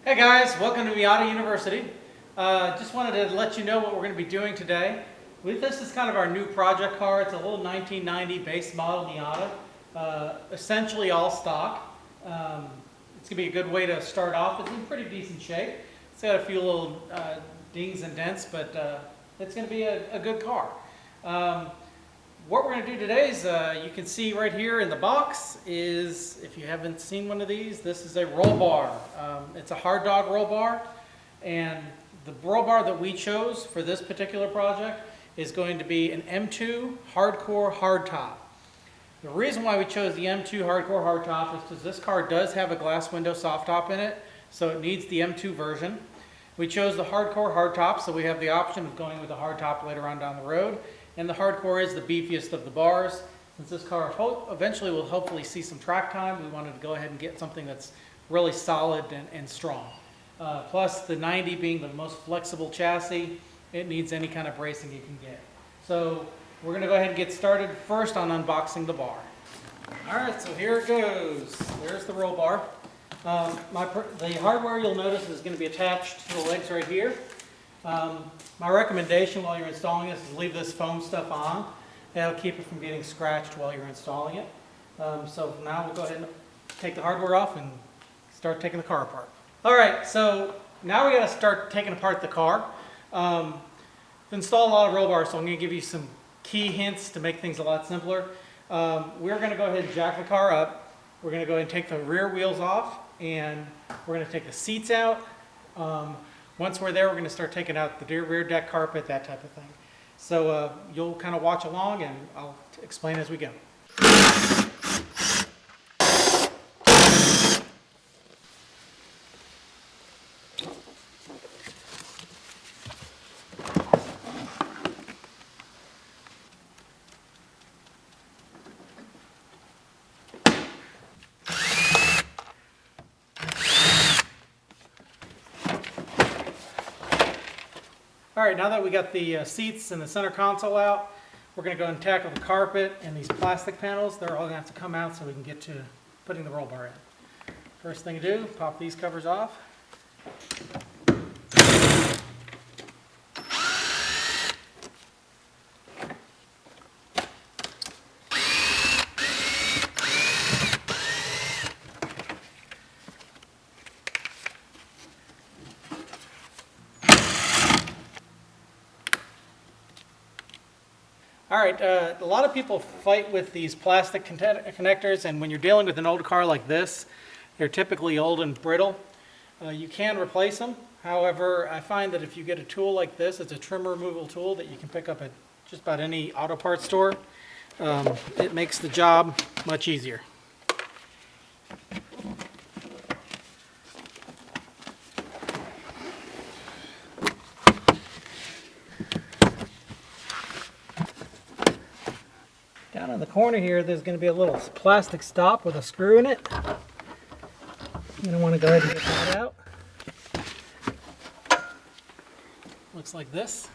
Hey guys, welcome to Miata University. Just wanted to let you know what we're going to be doing today. This is kind of our new project car. It's a little 1990 base model Miata, essentially all stock. It's going to be a good way to start off. It's in pretty decent shape. It's got a few little dings and dents, but it's going to be a good car. What we're going to do today is, you can see right here in the box is, if you haven't seen one of these, this is a roll bar. It's a Harddog Rollbar, and the roll bar that we chose for this particular project is going to be an M2 Hardcore Hardtop. The reason why we chose the M2 Hardcore Hardtop is because this car does have a glass window soft top in it, so it needs the M2 version. We chose the Hardcore Hardtop, so we have the option of going with the hardtop later on down the road. And the Hardcore is the beefiest of the bars. Since this car eventually will hopefully see some track time, we wanted to go ahead and get something that's really solid and strong. Plus the 90 being the most flexible chassis, it needs any kind of bracing you can get. So we're going to go ahead and get started first on unboxing the bar. Alright, so here it goes. There's the roll bar. The hardware you'll notice is going to be attached to the legs right here. My recommendation while you're installing this is leave this foam stuff on. That'll keep it from getting scratched while you're installing it. So now we'll go ahead and take the hardware off and start taking the car apart. Alright, so now we got to start taking apart the car. I've installed a lot of roll bars, so I'm going to give you some key hints to make things a lot simpler. We're going to go ahead and jack the car up. We're going to go ahead and take the rear wheels off, and we're going to take the seats out. Once we're there, we're going to start taking out the rear deck carpet, that type of thing. So you'll kind of watch along, and I'll explain as we go. Alright, now that we got the seats and the center console out, we're going to go and tackle the carpet and these plastic panels. They're all going to have to come out so we can get to putting the roll bar in. First thing to do, pop these covers off. Alright, a lot of people fight with these plastic connectors, and when you're dealing with an old car like this, they're typically old and brittle. You can replace them. However, I find that if you get a tool like this, it's a trim removal tool that you can pick up at just about any auto parts store. It makes the job much easier. Down in the corner here, there's going to be a little plastic stop with a screw in it. You're going to want to go ahead and get that out. Looks like this.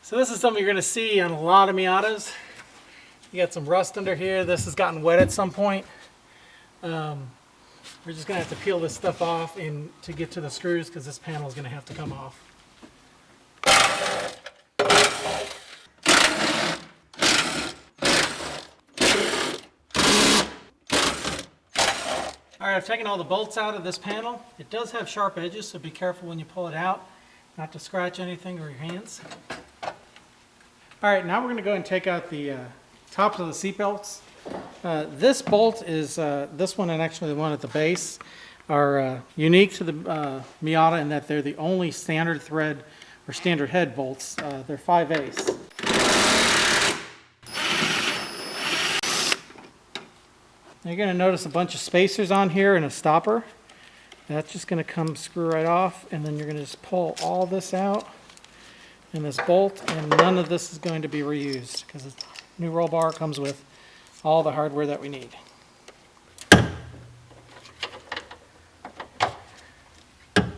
So this is something you're going to see on a lot of Miatas. You got some rust under here. This has gotten wet at some point. We're just going to have to peel this stuff off to get to the screws, because this panel is going to have to come off. Alright, I've taken all the bolts out of this panel. It does have sharp edges, so be careful when you pull it out, not to scratch anything or your hands. Alright, now we're going to go and take out the tops of the seat belts. This bolt is, this one and actually the one at the base, are unique to the Miata in that they're the only standard thread or standard head bolts. They're 5/8. You're going to notice a bunch of spacers on here and a stopper. That's just going to screw right off, and then you're going to just pull all this out in this bolt, and none of this is going to be reused because the new roll bar comes with all the hardware that we need.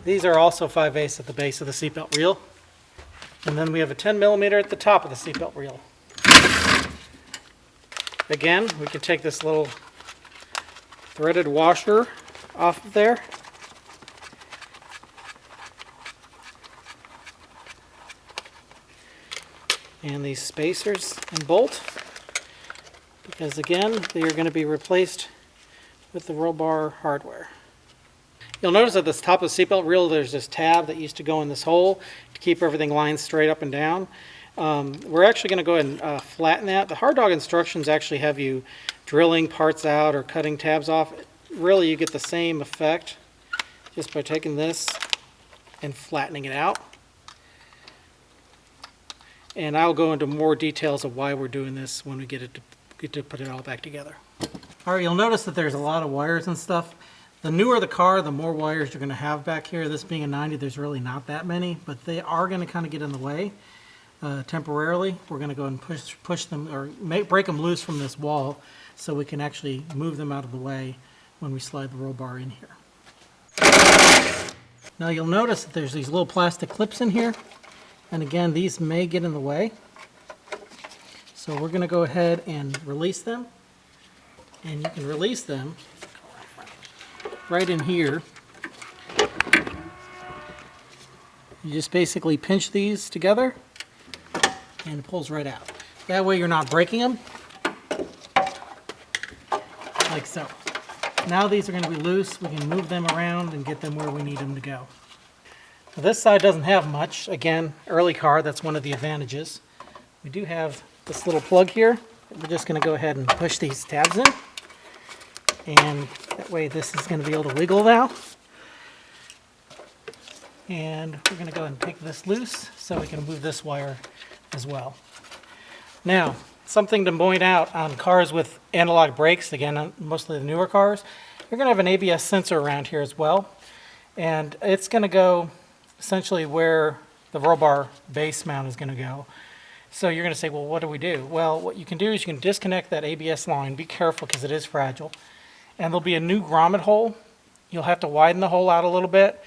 These are also 5/8 at the base of the seatbelt reel. And then we have a 10mm at the top of the seatbelt reel. Again, we can take this little threaded washer off of there. And these spacers and bolt, because again, they are going to be replaced with the roll bar hardware. You'll notice at the top of the seatbelt reel there's this tab that used to go in this hole to keep everything lined straight up and down. We're actually going to go ahead and flatten that. The Harddog instructions actually have you drilling parts out or cutting tabs off. Really, you get the same effect just by taking this and flattening it out. And I'll go into more details of why we're doing this when we get to put it all back together. All right, you'll notice that there's a lot of wires and stuff. The newer the car, the more wires you're going to have back here. This being a 90, there's really not that many, but they are going to kind of get in the way temporarily. We're going to go and push them or break them loose from this wall so we can actually move them out of the way when we slide the roll bar in here. Now you'll notice that there's these little plastic clips in here. And again, these may get in the way. So we're going to go ahead and release them. And you can release them right in here. You just basically pinch these together and it pulls right out. That way you're not breaking them. Like so. Now these are going to be loose. We can move them around and get them where we need them to go. Now this side doesn't have much. Again, early car, that's one of the advantages. We do have this little plug here. We're just going to go ahead and push these tabs in. And that way this is going to be able to wiggle now. And we're going to go ahead and take this loose so we can move this wire as well. Now, something to point out on cars with analog brakes, again, on mostly the newer cars, you're going to have an ABS sensor around here as well. And it's going to go essentially where the roll bar base mount is going to go. So you're going to say, well, what do we do? Well, what you can do is you can disconnect that ABS line. Be careful because it is fragile. And there'll be a new grommet hole. You'll have to widen the hole out a little bit,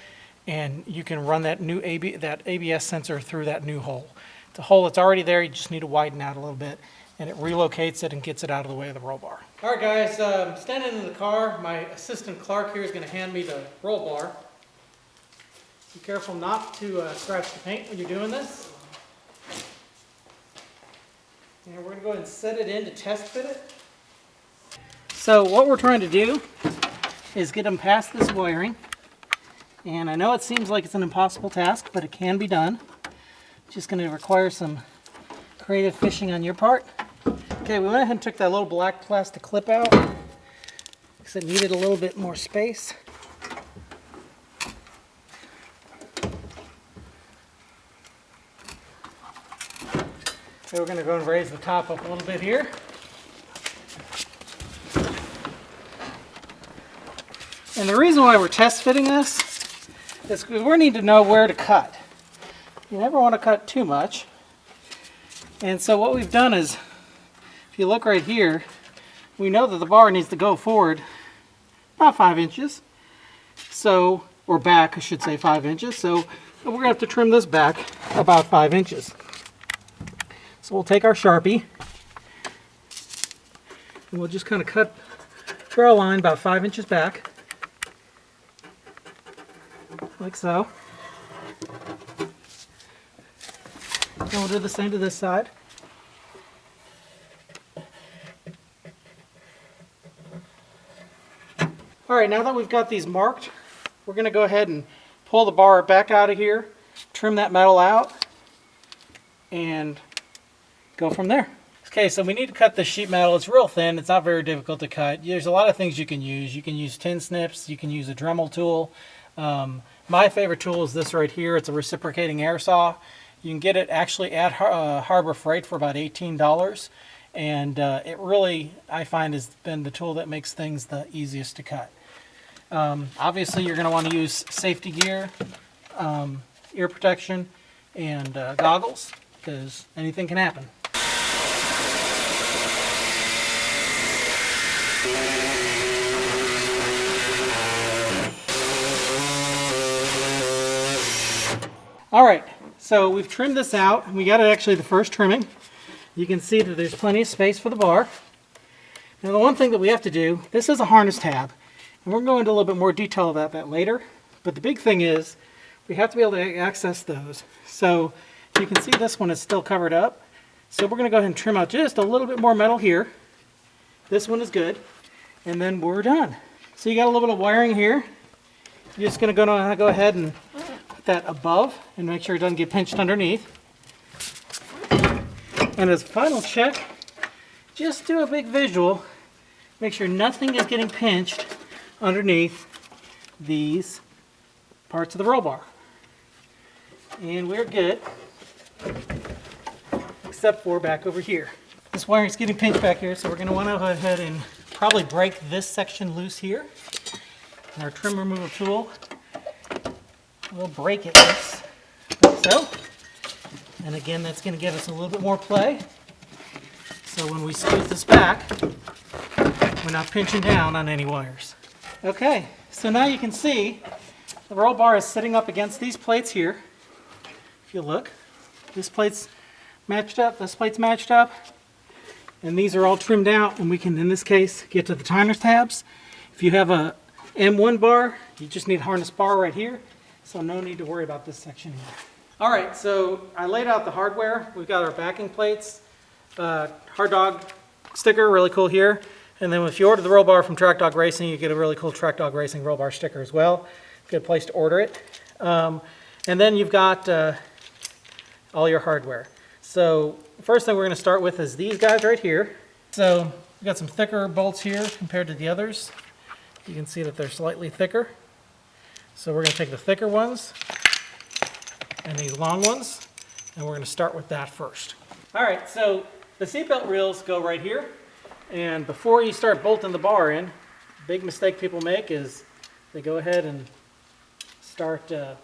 and you can run that new ABS sensor through that new hole. It's a hole that's already there. You just need to widen out a little bit, and it relocates it and gets it out of the way of the roll bar. All right, guys, I'm standing in the car. My assistant Clark here is going to hand me the roll bar. Be careful not to scratch the paint when you're doing this. And we're going to go ahead and set it in to test fit it. So what we're trying to do is get them past this wiring. And I know it seems like it's an impossible task, but it can be done. It's just going to require some creative fishing on your part. Okay, we went ahead and took that little black plastic clip out because it needed a little bit more space. So we're going to go and raise the top up a little bit here. And the reason why we're test fitting this is because we need to know where to cut. You never want to cut too much. And so what we've done is, if you look right here, we know that the bar needs to go forward about 5 inches. So, or back, I should say 5 inches. So we're going to have to trim this back about 5 inches. So we'll take our Sharpie and we'll just kind of draw a line about 5 inches back, like so. And we'll do the same to this side. All right, now that we've got these marked, we're going to go ahead and pull the bar back out of here, trim that metal out, and go from there. Okay, so we need to cut the sheet metal. It's real thin. It's not very difficult to cut. There's a lot of things you can use. You can use tin snips. You can use a Dremel tool. My favorite tool is this right here. It's a reciprocating air saw. You can get it actually at Harbor Freight for about $18. And it really, I find, has been the tool that makes things the easiest to cut. Obviously, you're going to want to use safety gear, ear protection, and goggles, because anything can happen. All right, so we've trimmed this out. We got it actually the first trimming. You can see that there's plenty of space for the bar. Now the one thing that we have to do, this is a harness tab, and we're going to go into a little bit more detail about that later. But the big thing is we have to be able to access those. So you can see this one is still covered up. So we're going to go ahead and trim out just a little bit more metal here. This one is good. And then we're done. So you got a little bit of wiring here. You're just going to go ahead and put that above and make sure it doesn't get pinched underneath. And as a final check, just do a big visual. Make sure nothing is getting pinched underneath these parts of the roll bar. And we're good, except for back over here. This wiring is getting pinched back here, so we're going to want to go ahead and probably break this section loose here. And our trim removal tool will break it loose, like so. And again, that's going to give us a little bit more play. So when we squeeze this back, we're not pinching down on any wires. Okay, so now you can see the roll bar is sitting up against these plates here. If you look, this plate's matched up, this plate's matched up, and these are all trimmed out, and we can, in this case, get to the timer tabs. If you have a M1 bar, you just need a harness bar right here, so no need to worry about this section here. All right, so I laid out the hardware. We've got our backing plates, Harddog sticker, really cool here. And then if you order the roll bar from Harddog Racing, you get a really cool Harddog Racing roll bar sticker as well. Good place to order it. And then you've got all your hardware. So the first thing we're going to start with is these guys right here. So we've got some thicker bolts here compared to the others. You can see that they're slightly thicker. So we're going to take the thicker ones and these long ones, and we're going to start with that first. All right, so the seatbelt reels go right here. And before you start bolting the bar in, big mistake people make is they go ahead and start, there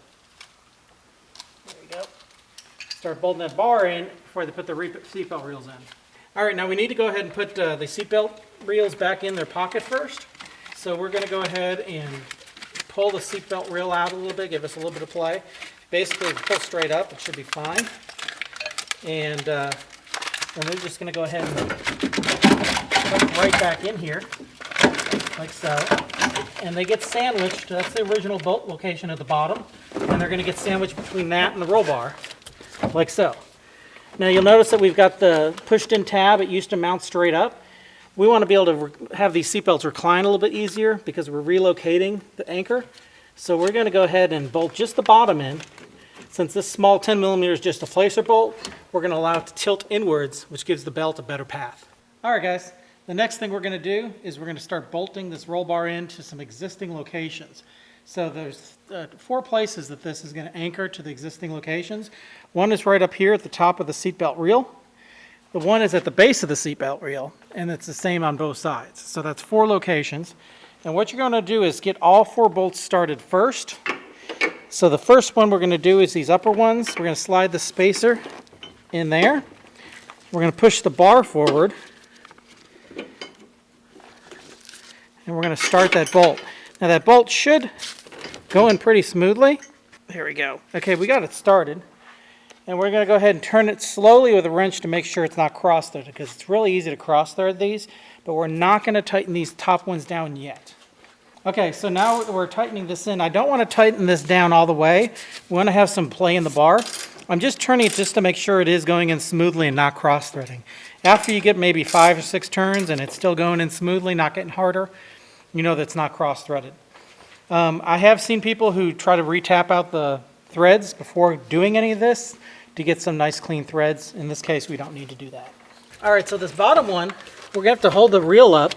we go, start bolting that bar in before they put the seatbelt reels in. All right, now we need to go ahead and put the seatbelt reels back in their pocket first. So we're going to go ahead and pull the seatbelt reel out a little bit, give us a little bit of play. Basically, pull straight up, it should be fine. And we're just going to go ahead and put them right back in here, like so. And they get sandwiched, that's the original bolt location at the bottom, and they're going to get sandwiched between that and the roll bar, like so. Now you'll notice that we've got the pushed-in tab. It used to mount straight up. We want to be able to have these seatbelts recline a little bit easier because we're relocating the anchor. So we're going to go ahead and bolt just the bottom in. Since this small 10 millimeter is just a placer bolt, we're going to allow it to tilt inwards, which gives the belt a better path. All right, guys. The next thing we're going to do is we're going to start bolting this roll bar into some existing locations. So there's 4 places that this is going to anchor to the existing locations. One is right up here at the top of the seatbelt reel. The one is at the base of the seatbelt reel, and it's the same on both sides. So that's 4 locations. And what you're going to do is get all 4 bolts started first. So the first one we're going to do is these upper ones. We're going to slide the spacer in there. We're going to push the bar forward. And we're going to start that bolt. Now that bolt should go in pretty smoothly. There we go. Okay, we got it started. And we're going to go ahead and turn it slowly with a wrench to make sure it's not cross-threaded, because it's really easy to cross-thread these, but we're not going to tighten these top ones down yet. Okay, so now we're tightening this in. I don't want to tighten this down all the way. We want to have some play in the bar. I'm just turning it just to make sure it is going in smoothly and not cross-threading. After you get maybe 5 or 6 turns and it's still going in smoothly, not getting harder, you know that's not cross-threaded. I have seen people who try to re-tap out the threads before doing any of this to get some nice clean threads. In this case, we don't need to do that. All right, so this bottom one, we're going to have to hold the reel up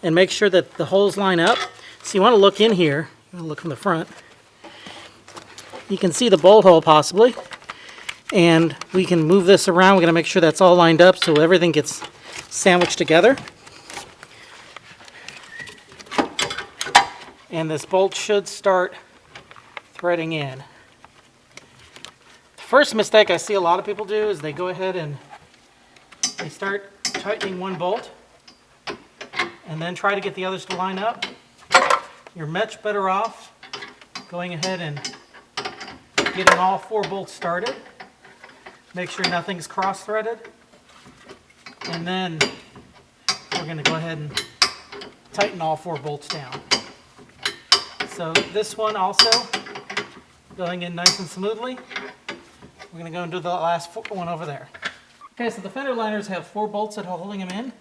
and make sure that the holes line up. So you want to look in here, look from the front. You can see the bolt hole possibly, and we can move this around. We're going to make sure that's all lined up so everything gets sandwiched together. And this bolt should start threading in. The first mistake I see a lot of people do is they go ahead and they start tightening one bolt and then try to get the others to line up. You're much better off going ahead and getting all 4 bolts started. Make sure nothing's cross-threaded. And then we're going to go ahead and tighten all 4 bolts down. So this one also going in nice and smoothly. We're going to go and do the last one over there. Okay, so the fender liners have 4 bolts that are holding them in.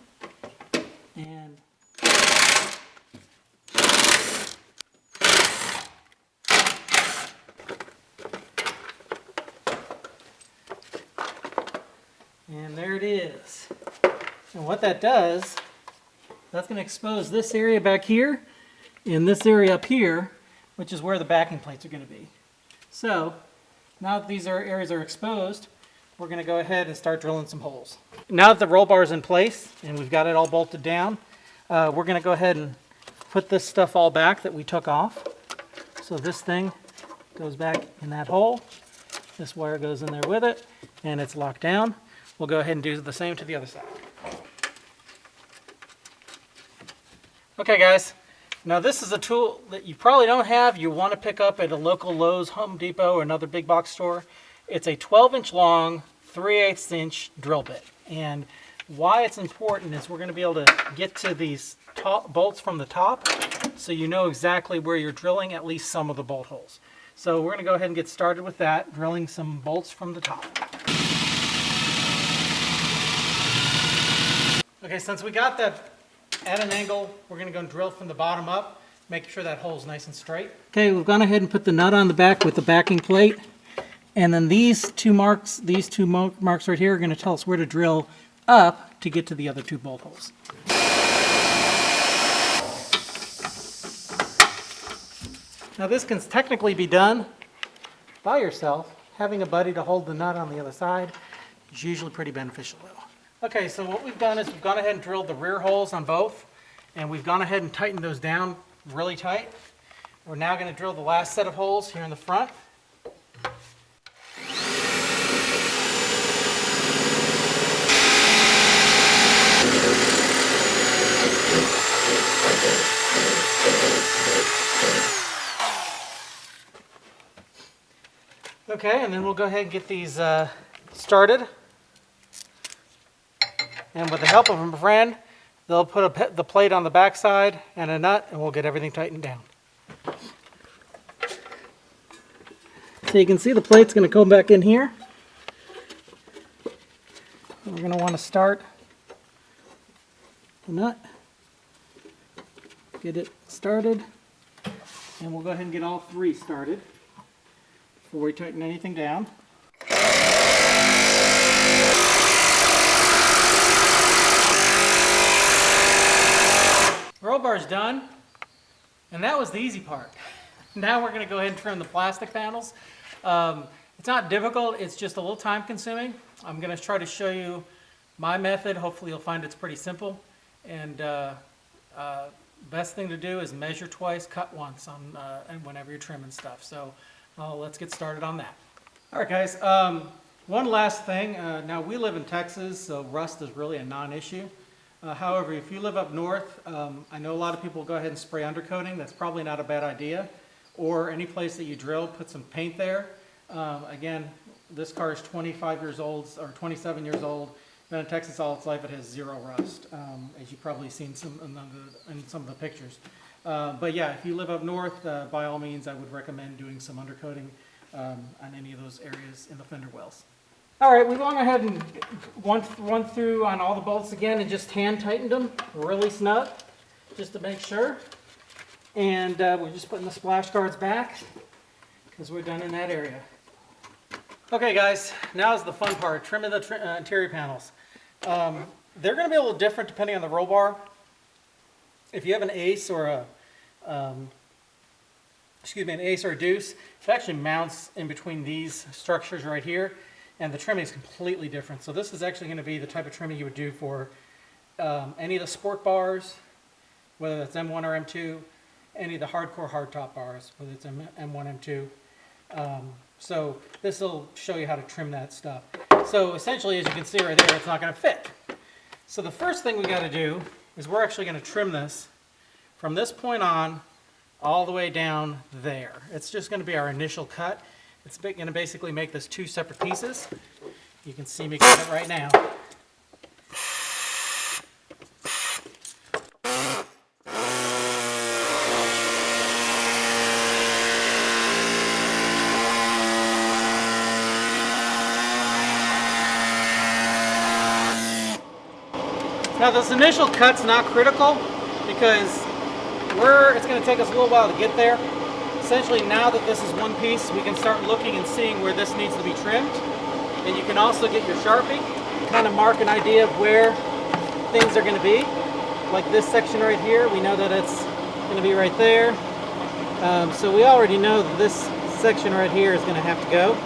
And there it is. And what that does, that's going to expose this area back here and this area up here, which is where the backing plates are going to be. So now that these areas are exposed, we're going to go ahead and start drilling some holes. Now that the roll bar is in place and we've got it all bolted down, we're going to go ahead and put this stuff all back that we took off. So this thing goes back in that hole. This wire goes in there with it, and it's locked down. We'll go ahead and do the same to the other side. Okay guys, now this is a tool that you probably don't have. You want to pick up at a local Lowe's, Home Depot, or another big box store. It's a 12-inch long, 3/8 inch drill bit. And why it's important is we're going to be able to get to these bolts from the top, so you know exactly where you're drilling at least some of the bolt holes. So we're going to go ahead and get started with that, drilling some bolts from the top. Okay, since we got that at an angle, we're going to go and drill from the bottom up, make sure that hole's nice and straight. Okay, we've gone ahead and put the nut on the back with the backing plate. And then these two marks right here are going to tell us where to drill up to get to the other 2 bolt holes. Now this can technically be done by yourself. Having a buddy to hold the nut on the other side is usually pretty beneficial though. Okay, so what we've done is we've gone ahead and drilled the rear holes on both, and we've gone ahead and tightened those down really tight. We're now going to drill the last set of holes here in the front. Okay, and then we'll go ahead and get these started. And with the help of a friend, they'll put the plate on the back side and a nut, and we'll get everything tightened down. So you can see the plate's going to go back in here. We're going to want to start the nut, get it started, and we'll go ahead and get all 3 started before we tighten anything down. Roll bar's done, and that was the easy part. Now we're going to go ahead and trim the plastic panels. It's not difficult, it's just a little time consuming. I'm going to try to show you my method. Hopefully you'll find it's pretty simple. And best thing to do is measure twice, cut once on and whenever you're trimming stuff. So let's get started on that. All right guys, one last thing. Now we live in Texas, so rust is really a non-issue. However, if you live up north, I know a lot of people go ahead and spray undercoating. That's probably not a bad idea. Or any place that you drill, put some paint there. Again, this car is 25 years old or 27 years old. Been in Texas all its life. It has 0 rust, as you've probably seen in some of the pictures. But yeah, if you live up north, by all means, I would recommend doing some undercoating on any of those areas in the fender wells. All right, we've gone ahead and run through on all the bolts again and just hand tightened them really snug, just to make sure. And we're just putting the splash guards back because we're done in that area. Okay guys, now is the fun part, trimming the interior panels. They're going to be a little different depending on the roll bar. If you have an ace or an ace or a deuce, it actually mounts in between these structures right here, and the trimming is completely different. So this is actually going to be the type of trimming you would do for any of the sport bars, whether that's M1 or M2, any of the hardcore hardtop bars, whether it's M1, M2. So this will show you how to trim that stuff. So essentially, as you can see right there, it's not going to fit. So the first thing we got to do is we're actually going to trim this from this point on all the way down there. It's just going to be our initial cut. It's going to basically make this 2 separate pieces. You can see me cut it right now. Now this initial cut's not critical because it's going to take us a little while to get there. Essentially, now that this is one piece, we can start looking and seeing where this needs to be trimmed. And you can also get your Sharpie, kind of mark an idea of where things are going to be. Like this section right here, we know that it's going to be right there. So we already know that this section right here is going to have to go.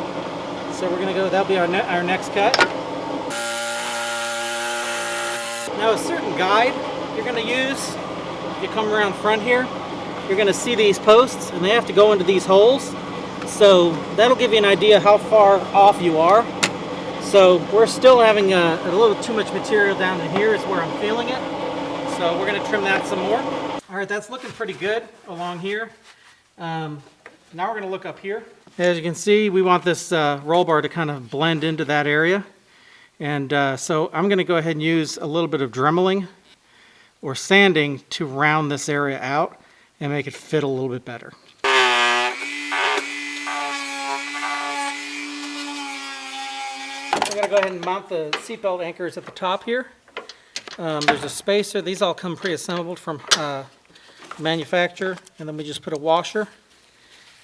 So we're going to go, that'll be our next cut. Now a certain guide you're going to use, if you come around front here, you're going to see these posts and they have to go into these holes. So that'll give you an idea how far off you are. So we're still having a little too much material down in here is where I'm feeling it. So we're going to trim that some more. All right, that's looking pretty good along here. Now we're going to look up here. As you can see, we want this roll bar to kind of blend into that area. And so I'm going to go ahead and use a little bit of dremeling or sanding to round this area out and make it fit a little bit better. I'm going to go ahead and mount the seatbelt anchors at the top here. There's a spacer. These all come pre-assembled from manufacturer. And then we just put a washer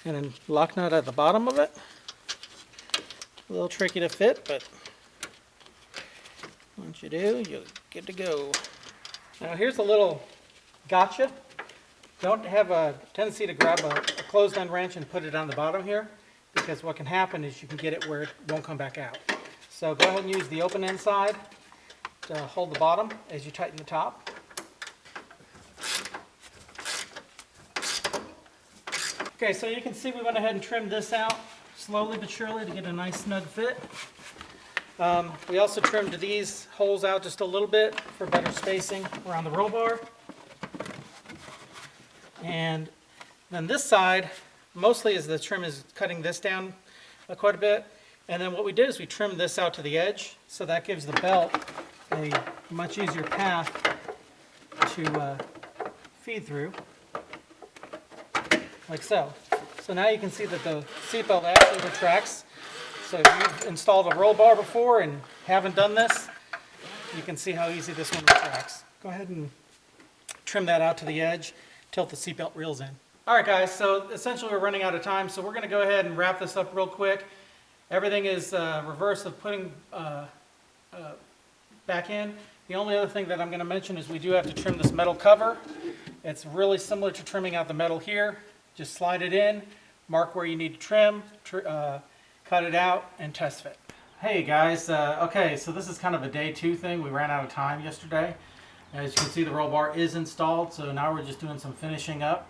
and a lock nut at the bottom of it. A little tricky to fit, but once you do, you're good to go. Now here's a little gotcha. Don't have a tendency to grab a closed-end wrench and put it on the bottom here, because what can happen is you can get it where it won't come back out. So go ahead and use the open end side to hold the bottom as you tighten the top. Okay, so you can see we went ahead and trimmed this out slowly but surely to get a nice snug fit. We also trimmed these holes out just a little bit for better spacing around the roll bar. And then this side, mostly as the trim is cutting this down quite a bit. And then what we did is we trimmed this out to the edge, so that gives the belt a much easier path to feed through, like so. So now you can see that the seatbelt actually retracts. So if you've installed a roll bar before and haven't done this, you can see how easy this one retracts. Go ahead and trim that out to the edge, tilt the seatbelt reels in. All right guys, so essentially we're running out of time, so we're going to go ahead and wrap this up real quick. Everything is reverse of putting back in. The only other thing that I'm going to mention is we do have to trim this metal cover. It's really similar to trimming out the metal here. Just slide it in, mark where you need to trim, cut it out, and test fit. Hey guys, okay, so this is kind of a day 2 thing. We ran out of time yesterday. As you can see, the roll bar is installed, so now we're just doing some finishing up,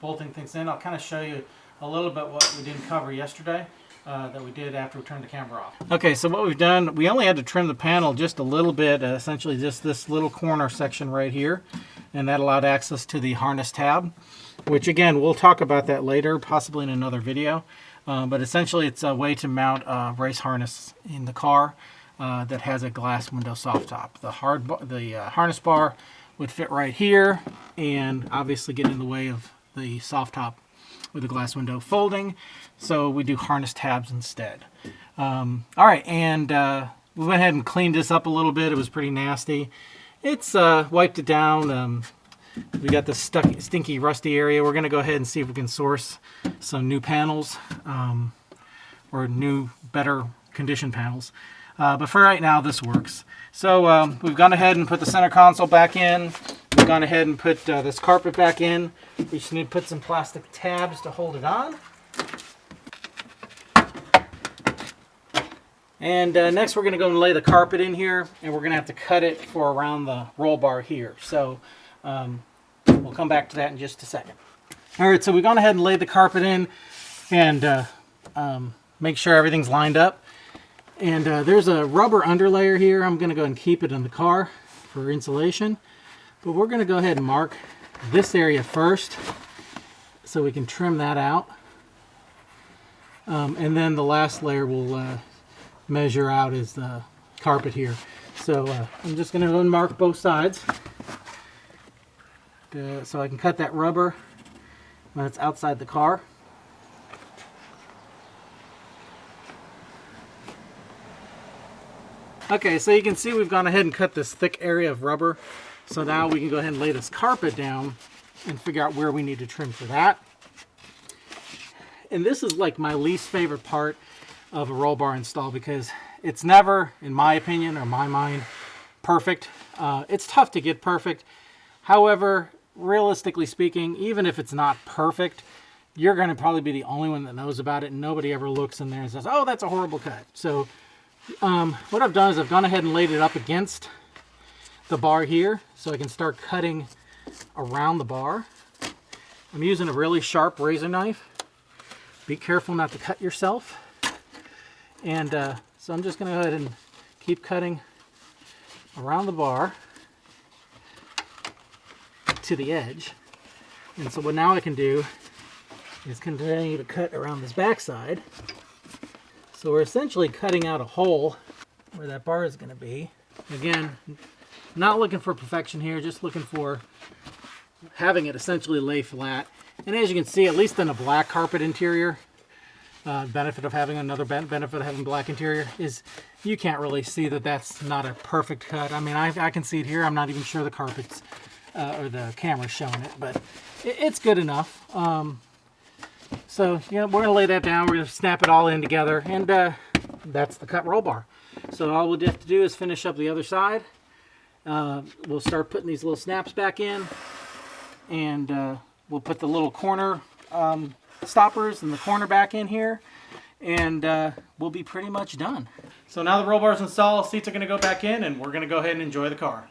bolting things in. I'll kind of show you a little bit what we didn't cover yesterday that we did after we turned the camera off. Okay, so what we've done, we only had to trim the panel just a little bit, essentially just this little corner section right here, and that allowed access to the harness tab, which again, we'll talk about that later, possibly in another video. But essentially it's a way to mount a race harness in the car that has a glass window soft top. The harness bar would fit right here and obviously get in the way of the soft top with the glass window folding. So we do harness tabs instead. All right, and we went ahead and cleaned this up a little bit. It was pretty nasty. It's wiped it down. We got this stinky, rusty area. We're going to go ahead and see if we can source some new panels or new, better condition panels. But for right now, this works. So we've gone ahead and put the center console back in. We've gone ahead and put this carpet back in. We just need to put some plastic tabs to hold it on. And next we're going to go and lay the carpet in here, and we're going to have to cut it for around the roll bar here. So we'll come back to that in just a second. All right, so we've gone ahead and laid the carpet in and make sure everything's lined up. And there's a rubber underlayer here. I'm going to go and keep it in the car for insulation. But we're going to go ahead and mark this area first so we can trim that out. And then the last layer will measure out as the carpet here. So I'm just going to unmark both sides so I can cut that rubber when it's outside the car. Okay, so you can see we've gone ahead and cut this thick area of rubber. So now we can go ahead and lay this carpet down and figure out where we need to trim for that. And this is like my least favorite part of a roll bar install because it's never, in my opinion or my mind, perfect. It's tough to get perfect. However, realistically speaking, even if it's not perfect, you're going to probably be the only one that knows about it, and nobody ever looks in there and says, oh, that's a horrible cut. So what I've done is I've gone ahead and laid it up against the bar here so I can start cutting around the bar. I'm using a really sharp razor knife. Be careful not to cut yourself. And so I'm just going to go ahead and keep cutting around the bar to the edge. And so what now I can do is continue to cut around this back side. So we're essentially cutting out a hole where that bar is going to be. Again, not looking for perfection here, just looking for having it essentially lay flat. And as you can see, at least in a black carpet interior, benefit of having benefit of having black interior is you can't really see that that's not a perfect cut. I mean, I can see it here. I'm not even sure the carpet's or the camera's showing it, but it's good enough. So, yeah, we're going to lay that down. We're going to snap it all in together, and that's the cut roll bar. So all we'll have to do is finish up the other side. We'll start putting these little snaps back in, and we'll put the little corner stoppers and the corner back in here, and we'll be pretty much done. So now the roll bar is installed, seats are going to go back in, and we're going to go ahead and enjoy the car.